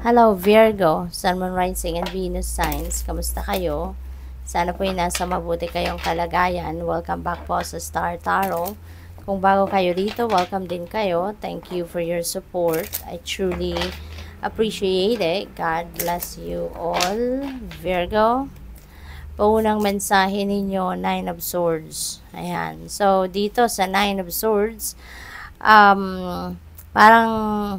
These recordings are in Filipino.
Hello Virgo, Sun, Moon, Rising, and Venus signs. Kamusta kayo? Sana po ay nasa mabuti kayong kalagayan. Welcome back po sa Star Tarot. Kung bago kayo dito, welcome din kayo. Thank you for your support. I truly appreciate it. God bless you all. Virgo, paunang mensahe ninyo, Nine of Swords. Ayan. So, dito sa Nine of Swords, parang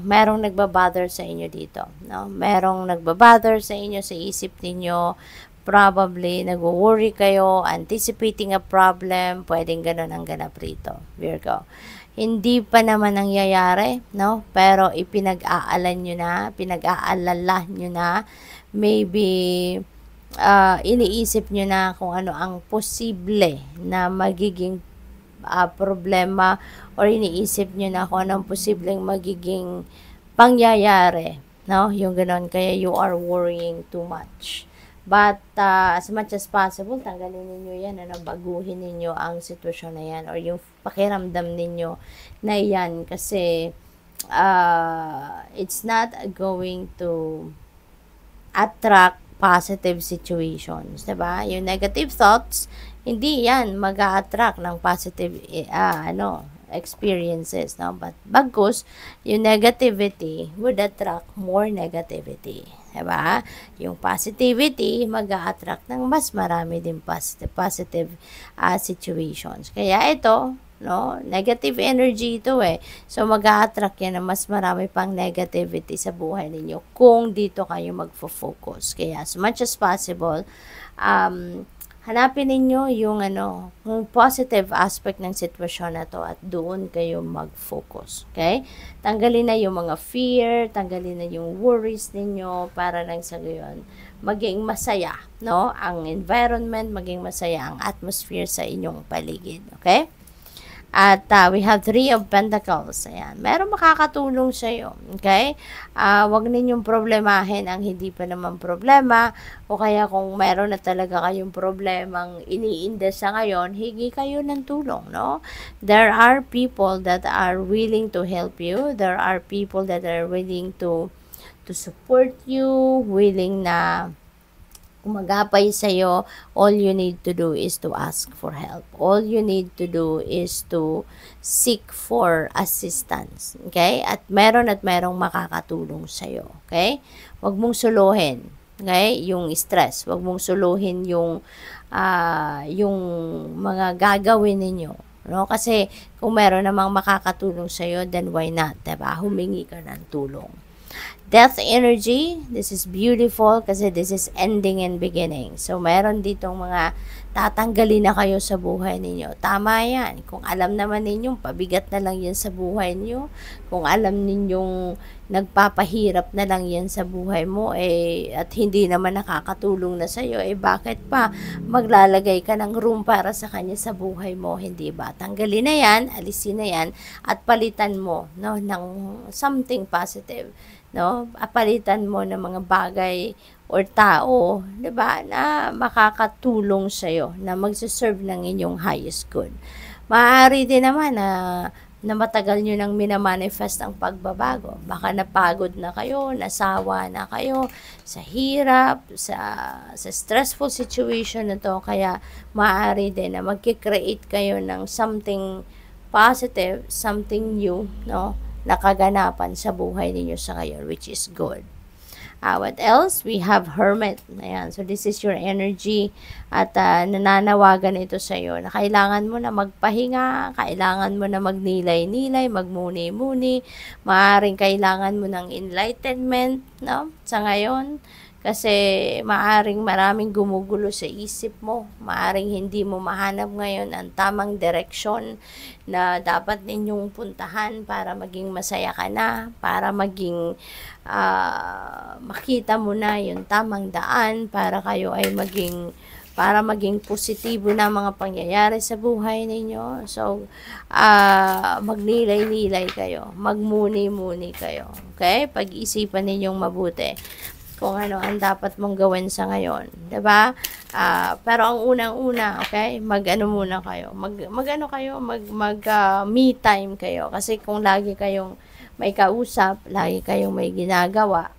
merong nagbabother sa inyo dito, no? Merong nagbabother sa inyo sa isip ninyo, probably nagwo-worry kayo, anticipating a problem, pwedeng ganun ang ganap rito, Virgo. Hindi pa naman nangyayari, no? Pero ipinag-aalan nyo na, pinag-aalala nyo na, maybe iniisip nyo na kung ano ang posible na magiging problema, or iniisip nyo na kung anong posibleng magiging pangyayari, no? Yung ganon, kaya you are worrying too much. But as much as possible, tanggalin ninyo yan, baguhin ninyo ang sitwasyon na yan, or yung pakiramdam ninyo na yan, kasi it's not going to attract positive situations, diba? Yung negative thoughts, hindi yan mag-a-attract ng positive experiences, no? But bagus, yung negativity would attract more negativity, diba? Yung positivity mag-a-attract ng mas marami din positive situations. Kaya ito, no, negative energy ito so mag-a-attract yan ng mas marami pang negativity sa buhay ninyo kung dito kayo magfo-focus. Kaya as much as possible, hanapin ninyo yung yung positive aspect ng sitwasyon na to at doon kayo mag-focus. Okay? Tanggalin na yung mga fear, tanggalin na yung worries ninyo para lang sa gayon maging masaya, no? Ang environment, maging masaya ang atmosphere sa inyong paligid. Okay? At we have Three of Pentacles. Ayan. Meron makakatulong sa iyo. Okay? Wag ninyong problemahin ang hindi pa naman problema. O kaya kung meron na talaga kayong problemang iniinda sa ngayon, higi kayo ng tulong, no? There are people that are willing to help you. There are people that are willing to support you, willing na kumagapay sa'yo. All you need to do is to ask for help. All you need to do is to seek for assistance. Okay? At merong makakatulong sa'yo. Okay? Huwag mong suluhin. Okay? Yung stress. Huwag mong suluhin yung mga gagawin ninyo. No? Kasi kung meron namang makakatulong sa'yo, then why not? Diba? Humingi ka ng tulong. Death energy, this is beautiful kasi this is ending and beginning. So, meron ditong mga tatanggalin na kayo sa buhay ninyo. Tama yan. Kung alam naman ninyong pabigat na lang yan sa buhay niyo, kung alam ninyong nagpapahirap na lang yan sa buhay mo, at hindi naman nakakatulong na sa'yo, bakit pa maglalagay ka ng room para sa kanya sa buhay mo, hindi ba? Tanggalin na yan, alisin na yan, at palitan mo, no, ng something positive. No, apalitan mo ng mga bagay or tao, 'di ba, na makakatulong sa iyo, na magse-serve ng inyong highest good. Maaari din naman na matagal nyo nang minamanifest ang pagbabago. Baka napagod na kayo, nasawa na kayo sa hirap, sa stressful situation na to, kaya maaari din na magki-create kayo ng something positive, something new, no, nakaganapan sa buhay ninyo sa ngayon, which is good. What else? We have Hermit. Ayan. So, this is your energy. At nananawagan ito sa iyo na kailangan mo na magpahinga, kailangan mo na magnilay-nilay, magmuni-muni, maaaring kailangan mo ng enlightenment, no? Sa ngayon, kasi maaring maraming gumugulo sa isip mo. Maaring hindi mo mahanap ngayon ang tamang direksyon na dapat ninyong puntahan para maging masaya ka na, para maging makita mo na yung tamang daan, para kayo ay maging positibo na mga pangyayari sa buhay ninyo. So, magnilay-nilay kayo, magmuni-muni kayo. Okay? Pag-isipan ninyong mabuti kung ano ang dapat mong gawin sa ngayon, 'di ba? Pero ang unang-una, okay, mag-ano muna kayo. Me time kayo, kasi kung lagi kayong may kausap, lagi kayong may ginagawa,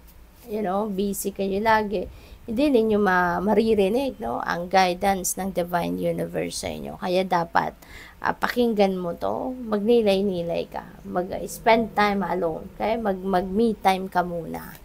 busy kayo lagi, hindi ninyo maririnig, no, ang guidance ng Divine Universe sa inyo. Kaya dapat, pakinggan mo to, magnilay-nilay ka, mag-spend time alone, okay? Mag-me time ka muna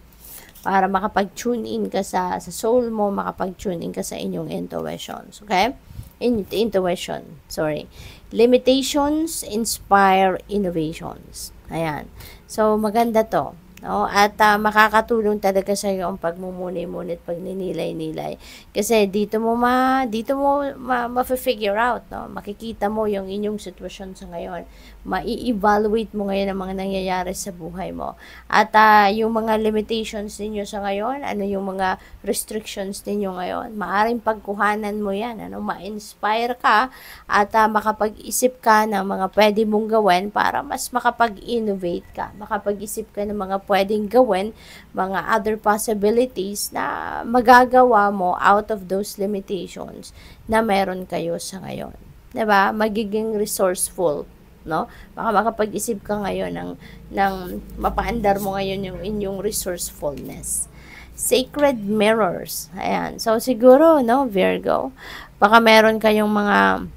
para makapag-tune in ka sa soul mo, makapag-tune in ka sa inyong intuitions, okay? Intuition, sorry. Limitations inspire innovations. Ayan. So, maganda to. No? At makakatulong talaga sa iyo ang pagmumuni-muni at pagninilay-nilay. Kasi dito mo ma-figure out, no? Makikita mo yung inyong sitwasyon sa ngayon. Ma-evaluate mo ngayon ang mga nangyayari sa buhay mo. At yung mga limitations ninyo sa ngayon, ano yung mga restrictions ninyo ngayon, maaring pagkuhanan mo yan, ma-inspire ka at makapag-isip ka ng mga pwede mong gawin para mas makapag-innovate ka, makapag-isip ka ng mga pwedeng gawin, mga other possibilities na magagawa mo out of those limitations na meron kayo sa ngayon. 'Di ba? Magiging resourceful, no? Baka makapag-isip ka ngayon ng mapaandar mo ngayon yung inyong resourcefulness. Sacred mirrors. Ayan. So, siguro, no, Virgo, baka meron kayong mga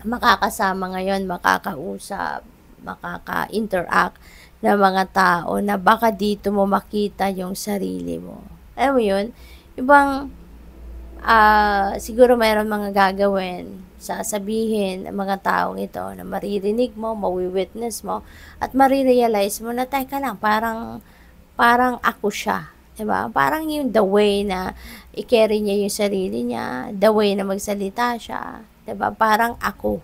makakasama ngayon, makakausap, makaka-interact na mga tao na baka dito mo makita yung sarili mo. Alam mo yun? Ibang, siguro mayroon mga gagawin, sasabihin ng mga taong ito na maririnig mo, mawi-witness mo, at marirealize mo na, teka lang, parang ako siya. Diba? Parang yung the way na i-carry niya yung sarili niya, the way na magsalita siya, diba? Parang ako.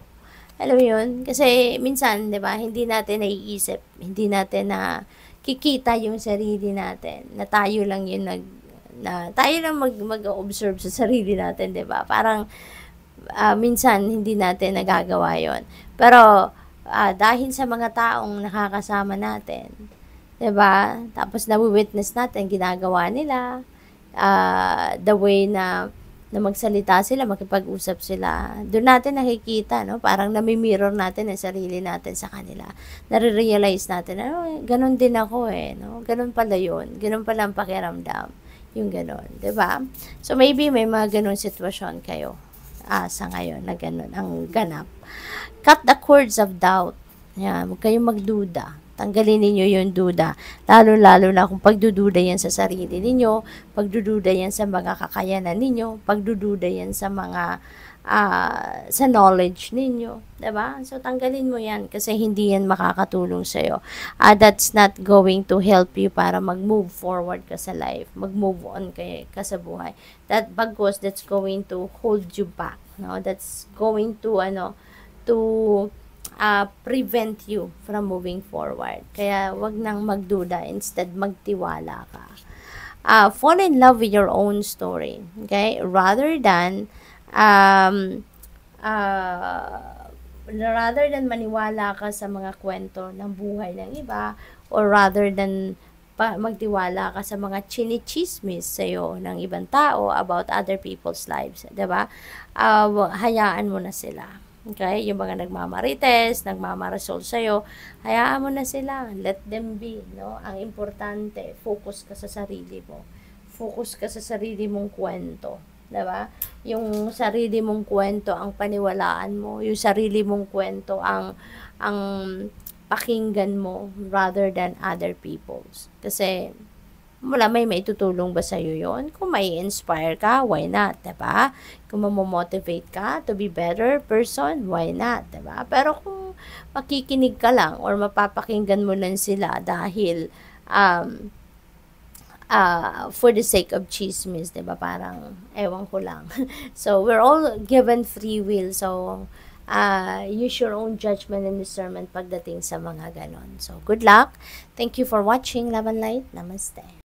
Alam mo yun? Kasi minsan, diba, hindi natin naiisip, hindi natin na kikita yung sarili natin, na tayo lang yung tayo lang mag-observe sa sarili natin, diba? Parang, minsan, hindi natin nagagawa yon. Pero, dahil sa mga taong nakakasama natin, 'di ba? Tapos na-witness natin ginagawa nila, the way na magsalita sila, makipag-usap sila. Doon natin nakikita, no? Parang nami-mirror natin ang sarili natin sa kanila. Nare-realize natin, ganun din ako no? Ganun pala 'yun. Ganun pala ang pakiramdam. Yung ganun, 'di ba? So maybe may mga ganun sitwasyon kayo sa ngayon na ganun ang ganap. Cut the cords of doubt. Yan, huwag kayong magduda. Tanggalin ninyo yung duda. Lalo-lalo na kung pagdududa yan sa sarili ninyo, pagdududa yan sa mga kakayanan ninyo, pagdududa yan sa mga sa knowledge ninyo. Diba? So, tanggalin mo yan kasi hindi yan makakatulong sa'yo. That's not going to help you para mag-move forward ka sa life, mag-move on ka sa buhay. Bagkus, that's going to hold you back. No? That's going to, to prevent you from moving forward. Kaya wag nang magduda, instead magtiwala ka. Fall in love with your own story, okay? Rather than maniwala ka sa mga kwento ng buhay ng iba, or rather than magtiwala ka sa mga chinichismis sa'yo ng ibang tao about other people's lives, diba? Hayaan mo na sila. Okay? Yung mga nagmamarites, nagmamarasol sa'yo, hayaan mo na sila. Let them be, no? Ang importante, focus ka sa sarili mo. Focus ka sa sarili mong kwento. Diba? Yung sarili mong kwento ang paniwalaan mo. Yung sarili mong kwento ang pakinggan mo rather than other people's. Kasi, may maitutulong ba sa'yo yun? Kung may inspire ka, why not? Diba? Kung mamomotivate ka to be better person, why not? Diba? Pero kung makikinig ka lang or mapapakinggan mo lang sila dahil for the sake of chismis, diba? Parang, ewan ko lang. So, we're all given free will. So, use your own judgment and discernment pagdating sa mga ganon. So, good luck. Thank you for watching. Love and Light. Namaste.